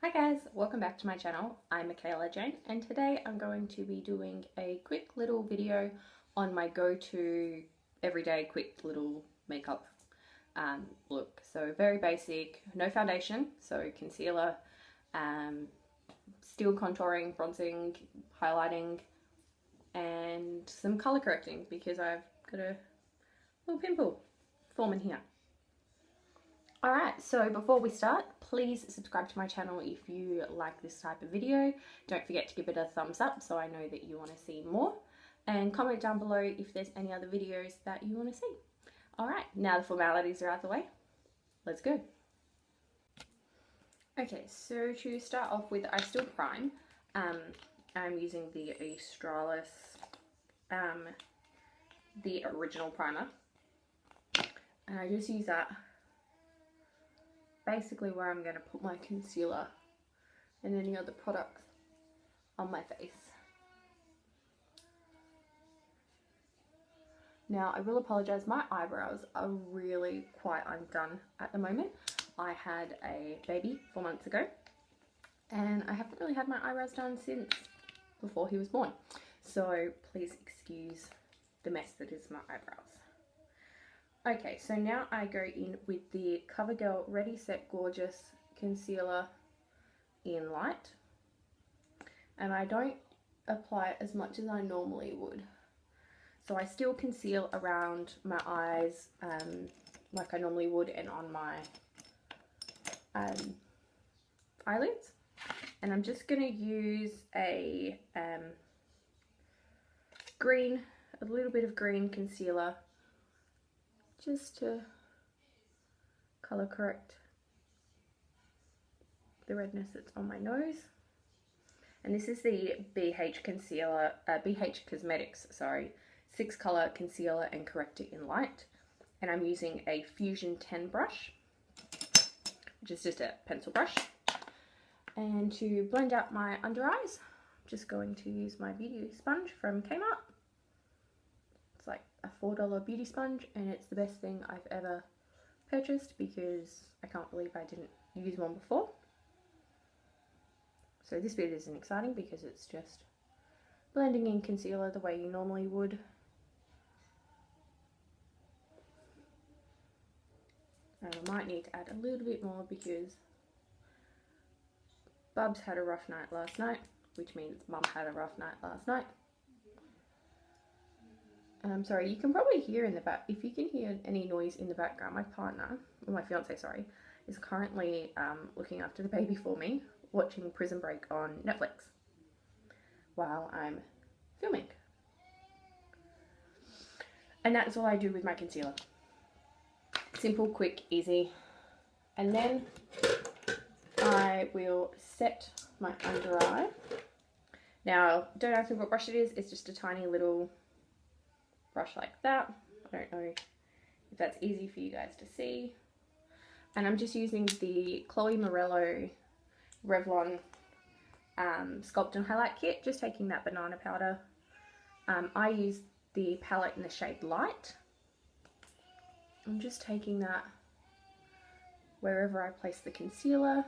Hi guys, welcome back to my channel. I'm Michaela Jane and today I'm going to be doing a quick little video on my go-to everyday quick little makeup look. So very basic, no foundation, so concealer, still contouring, bronzing, highlighting and some colour correcting because I've got a little pimple forming here. Alright, so before we start, please subscribe to my channel if you like this type of video. Don't forget to give it a thumbs up so I know that you want to see more. And comment down below if there's any other videos that you want to see. Alright, now the formalities are out of the way. Let's go. Okay, so to start off with, I still prime. I'm using the Australis, the original primer. And I just use that basically where I'm going to put my concealer and any other products on my face. Now I will apologise, my eyebrows are really quite undone at the moment. I had a baby 4 months ago and I haven't really had my eyebrows done since before he was born. So please excuse the mess that is my eyebrows. Okay, so now I go in with the CoverGirl Ready Set Gorgeous Concealer in Light. And I don't apply it as much as I normally would. So I still conceal around my eyes like I normally would and on my eyelids. And I'm just going to use a little bit of green concealer just to colour correct the redness that's on my nose. And this is the BH Cosmetics, 6 colour concealer and corrector in light. And I'm using a Fusion 10 brush, which is just a pencil brush. And to blend out my under eyes, I'm just going to use my beauty sponge from Kmart. It's like a $4 beauty sponge and it's the best thing I've ever purchased because I can't believe I didn't use one before. So this bit isn't exciting because it's just blending in concealer the way you normally would. And I might need to add a little bit more because Bubs had a rough night last night, which means Mum had a rough night last night. Sorry, you can probably hear in the back, if you can hear any noise in the background, my partner, or my fiance, sorry, is currently looking after the baby for me, watching Prison Break on Netflix while I'm filming. And that's all I do with my concealer. Simple, quick, easy. And then I will set my under eye. Now, don't ask me what brush it is, it's just a tiny little brush like that. I don't know if that's easy for you guys to see. And I'm just using the Morello Revlon Sculpt and Highlight Kit, just taking that banana powder. I use the palette in the shade Light. I'm just taking that wherever I place the concealer,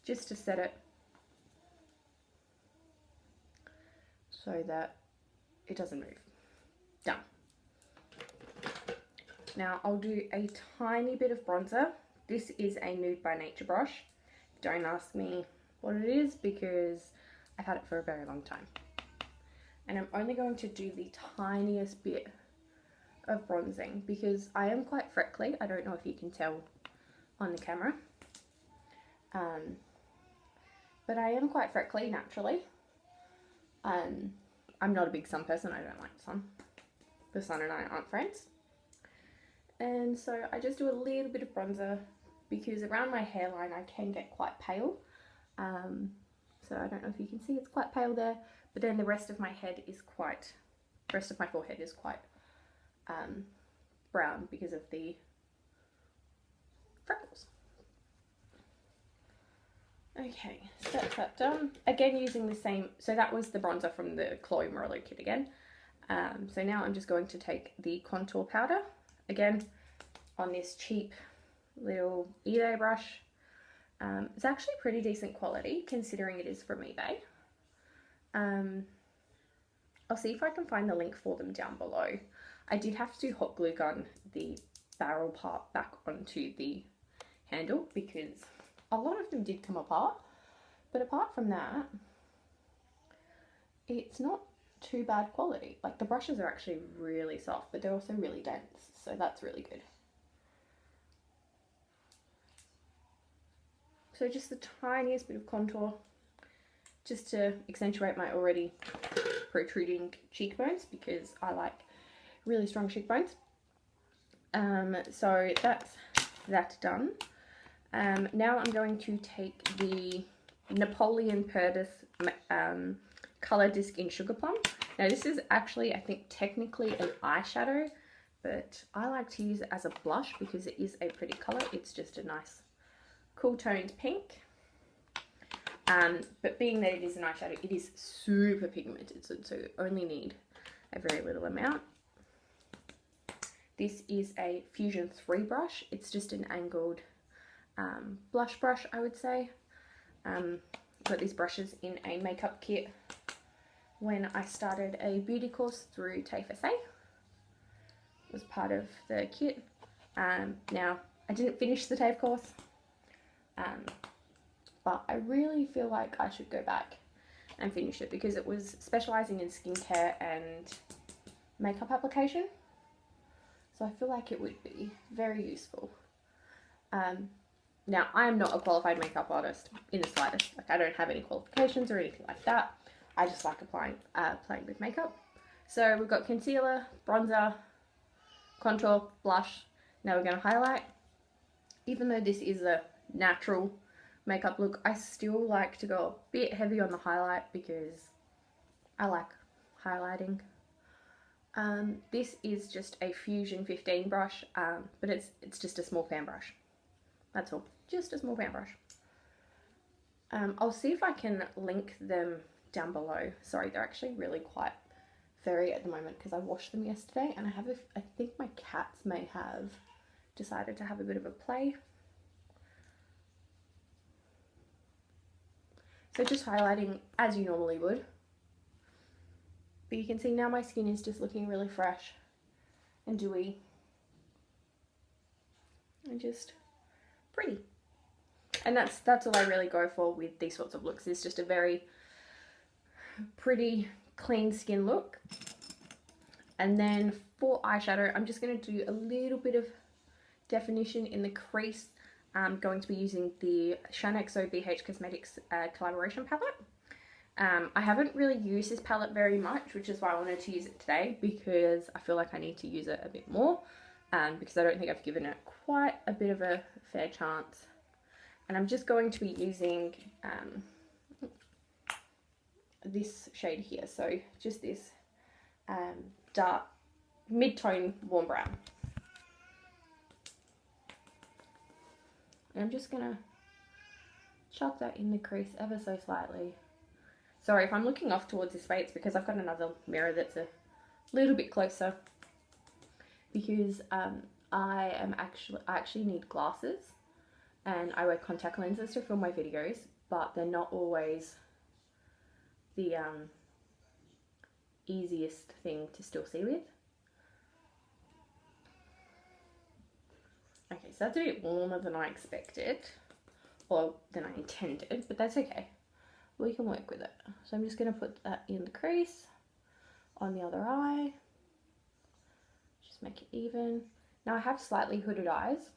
just to set it so that it doesn't move. Done. Now I'll do a tiny bit of bronzer. This is a Nude by Nature brush. Don't ask me what it is because I've had it for a very long time. And I'm only going to do the tiniest bit of bronzing because I am quite freckly. I don't know if you can tell on the camera. But I am quite freckly naturally. I'm not a big sun person. I don't like the sun. The sun and I aren't friends. And so I just do a little bit of bronzer because around my hairline I can get quite pale. So I don't know if you can see, it's quite pale there. But then the rest of my head is quite, the rest of my forehead is quite brown because of the freckles. Okay, so that's that done. Again, using the same, so that was the bronzer from the Morello kit again. So now I'm just going to take the contour powder, again, on this cheap little eBay brush. It's actually pretty decent quality considering it is from eBay. I'll see if I can find the link for them down below. I did have to hot glue gun the barrel part back onto the handle because a lot of them did come apart. But apart from that, it's not too bad quality. Like, the brushes are actually really soft, but they're also really dense, so that's really good. So just the tiniest bit of contour, just to accentuate my already protruding cheekbones, because I like really strong cheekbones. So that's that done. Now I'm going to take the Napoleon Perdis Colour Disc in Sugar Plum. Now this is actually, I think, technically an eyeshadow, but I like to use it as a blush because it is a pretty colour. It's just a nice cool toned pink. But being that it is an eyeshadow, it is super pigmented, so you only need a very little amount. This is a Fusion 3 brush. It's just an angled blush brush, I would say. Got these brushes in a makeup kit when I started a beauty course through TAFE SA. It was part of the kit. Now, I didn't finish the TAFE course, but I really feel like I should go back and finish it because it was specialising in skincare and makeup application. So I feel like it would be very useful. Now, I am not a qualified makeup artist in the slightest. Like, I don't have any qualifications or anything like that. I just like playing with makeup. So we've got concealer, bronzer, contour, blush. Now we're going to highlight. Even though this is a natural makeup look, I still like to go a bit heavy on the highlight because I like highlighting. This is just a Fusion 15 brush, but it's just a small fan brush. That's all, just a small fan brush. I'll see if I can link them down below. Sorry, they're actually really quite furry at the moment because I washed them yesterday, and I think my cats may have decided to have a bit of a play. So just highlighting as you normally would. But you can see now my skin is just looking really fresh and dewy and just pretty. And that's all I really go for with these sorts of looks. It's just a very pretty clean skin look. And then for eyeshadow, I'm just going to do a little bit of definition in the crease. I'm going to be using the Shaaanxo BH Cosmetics collaboration palette. I haven't really used this palette very much, which is why I wanted to use it today, because I feel like I need to use it a bit more, because I don't think I've given it quite a bit of a fair chance. And I'm just going to be using this shade here, so just this dark mid-tone warm brown. And I'm just going to chuck that in the crease ever so slightly. Sorry, if I'm looking off towards this way, it's because I've got another mirror that's a little bit closer. Because I actually need glasses, and I wear contact lenses to film my videos, but they're not always the easiest thing to still see with. Okay, so that's a bit warmer than I expected, or than I intended, but that's okay. We can work with it. So I'm just going to put that in the crease on the other eye. Just make it even. Now I have slightly hooded eyes,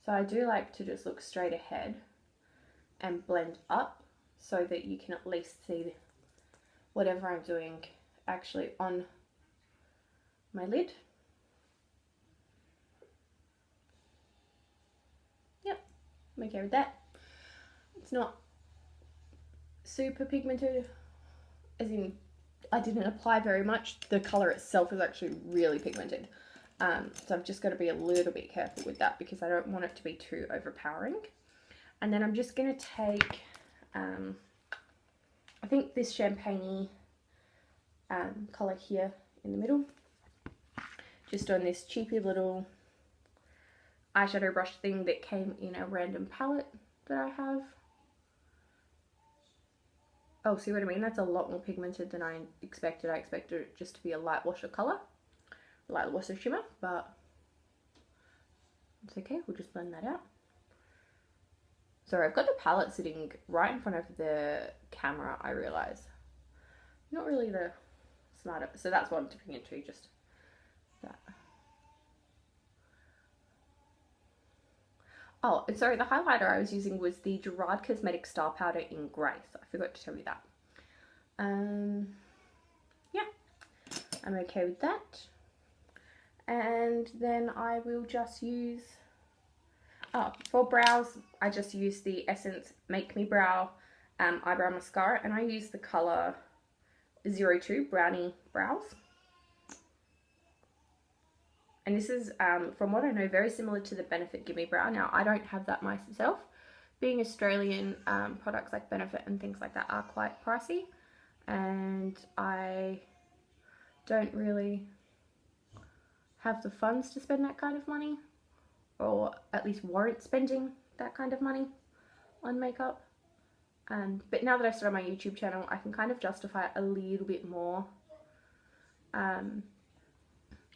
so I do like to just look straight ahead and blend up so that you can at least see whatever I'm doing actually on my lid. Yep, I'm okay with that. It's not super pigmented, as in I didn't apply very much. The colour itself is actually really pigmented. So I've just got to be a little bit careful with that because I don't want it to be too overpowering. And then I'm just going to take, I think this champagne-y colour here in the middle, just on this cheapy little eyeshadow brush thing that came in a random palette. that I have. Oh, see what I mean? That's a lot more pigmented than I expected. I expected it just to be a light wash of colour, light wash of shimmer, but it's okay. We'll just blend that out. Sorry, I've got the palette sitting right in front of the camera, I realise. Not really the smarter, so that's what I'm dipping into, just that. Oh, and sorry, the highlighter I was using was the Gerard Cosmetics Star Powder in Grey, so I forgot to tell you that. Yeah, I'm okay with that. And then I will just use, oh, for brows, I just use the Essence Make Me Brow Eyebrow Mascara, and I use the colour 02 Browny Brows. And this is, from what I know, very similar to the Benefit Gimme Brow. Now, I don't have that myself. Being Australian, products like Benefit and things like that are quite pricey. And I don't really have the funds to spend that kind of money. Or at least warrant spending that kind of money on makeup. But now that I've started my YouTube channel, I can kind of justify it a little bit more.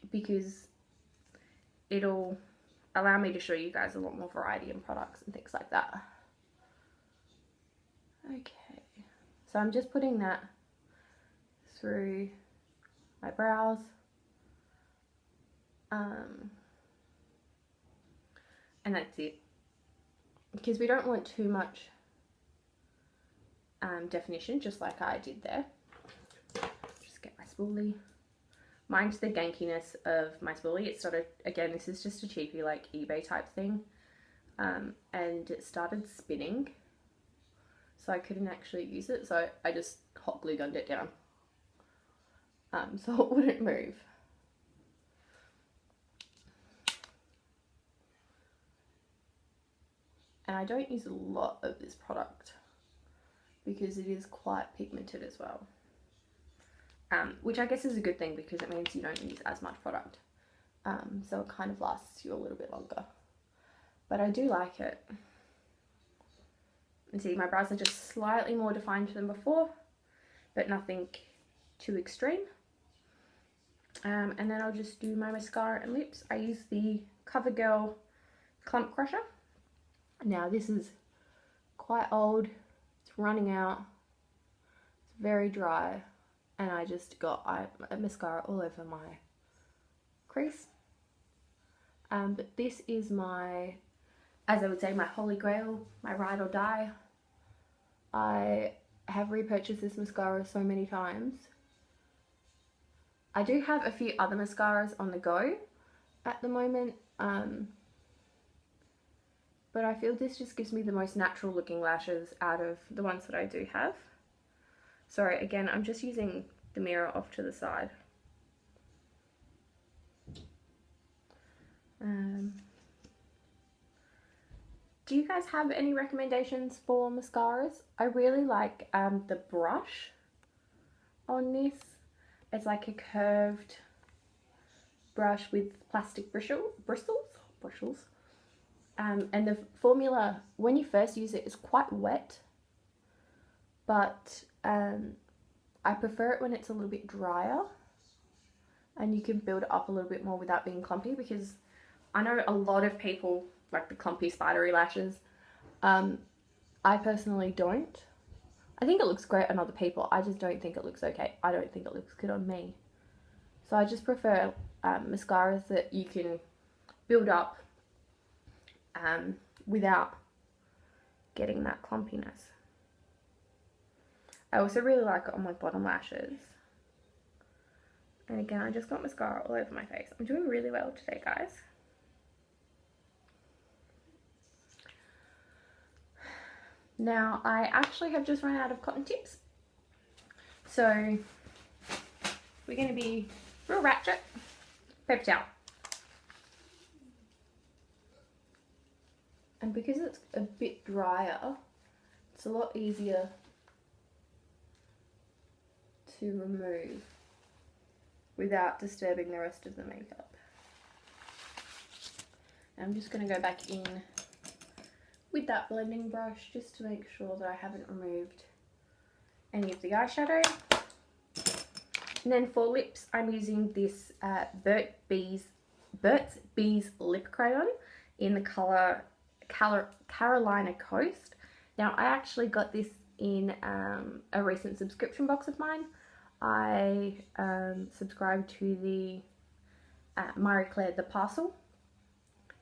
Because it'll allow me to show you guys a lot more variety in products and things like that. Okay, so I'm just putting that through my brows. And that's it. Because we don't want too much definition, just like I did there. Just get my spoolie. Mind the gankiness of my spoolie. It started, again, this is just a cheapy like eBay type thing, and it started spinning, so I couldn't actually use it, so I just hot glue gunned it down, so it wouldn't move. And I don't use a lot of this product because it is quite pigmented as well. Which I guess is a good thing because it means you don't use as much product. So it kind of lasts you a little bit longer. But I do like it. And see, my brows are just slightly more defined than before, but nothing too extreme. And then I'll just do my mascara and lips. I use the CoverGirl Clump Crusher. Now this is quite old. It's running out. It's very dry. And I just got mascara all over my crease. But this is my, as I would say, my holy grail, my ride or die. I have repurchased this mascara so many times. I do have a few other mascaras on the go at the moment. But I feel this just gives me the most natural looking lashes out of the ones that I do have. Sorry, again, I'm just using the mirror off to the side. Do you guys have any recommendations for mascaras? I really like the brush on this. It's like a curved brush with plastic bristles. And the formula, when you first use it, is quite wet. But I prefer it when it's a little bit drier and you can build it up a little bit more without being clumpy, because I know a lot of people like the clumpy spidery lashes. I personally don't. I think it looks great on other people. I just don't think it looks okay. I don't think it looks good on me. So I just prefer mascaras that you can build up without getting that clumpiness. I also really like it on my bottom lashes. And again, I just got mascara all over my face. I'm doing really well today, guys. Now, I actually have just run out of cotton tips. So, we're going to be real ratchet. Paper towel. And because it's a bit drier, it's a lot easier to remove without disturbing the rest of the makeup. And I'm just going to go back in with that blending brush just to make sure that I haven't removed any of the eyeshadow. And then for lips, I'm using this Burt's Bees Lip Crayon in the colour Carolina Coast. Now, I actually got this in a recent subscription box of mine. I subscribed to the Marie Claire The Parcel.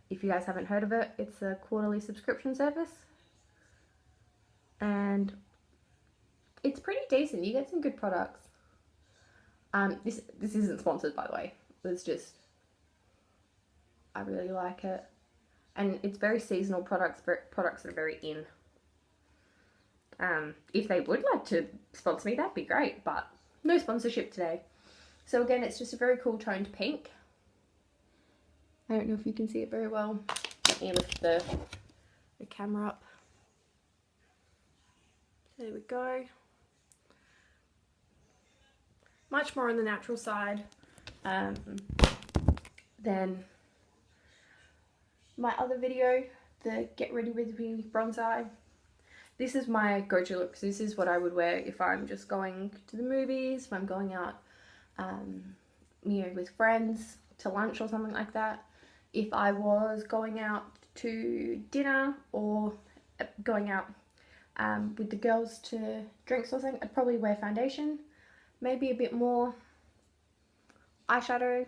If you guys haven't heard of it, it's a quarterly subscription service. And it's pretty decent. You get some good products. This isn't sponsored, by the way. It's just, I really like it. And it's very seasonal products that are very in. If they would like to sponsor me, that'd be great, but no sponsorship today. So again, it's just a very cool toned pink. I don't know if you can see it very well. Let me lift the camera up. There we go. Much more on the natural side than my other video, the Get Ready With Me bronze eye. This is my go-to look. So this is what I would wear if I'm just going to the movies, if I'm going out, you know, with friends to lunch or something like that. If I was going out to dinner or going out with the girls to drinks or something, I'd probably wear foundation, maybe a bit more eyeshadow.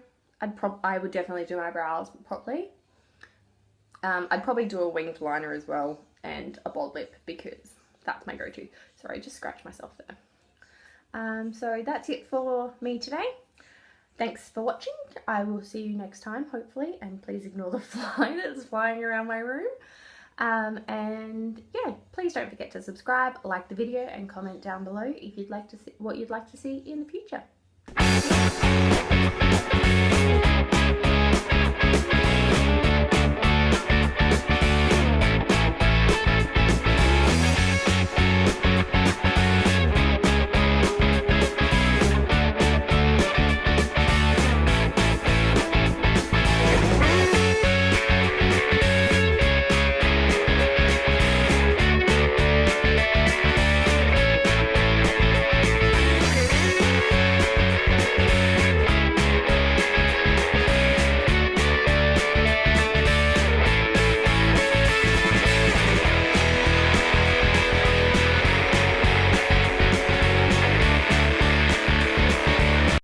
I would definitely do my brows properly. I'd probably do a winged liner as well and a bold lip because that's my go-to. Sorry, I just scratched myself there. So that's it for me today. Thanks for watching. I will see you next time, hopefully, and please ignore the fly that's flying around my room. And yeah, please don't forget to subscribe, like the video, and comment down below if you'd like to see what you'd like to see in the future.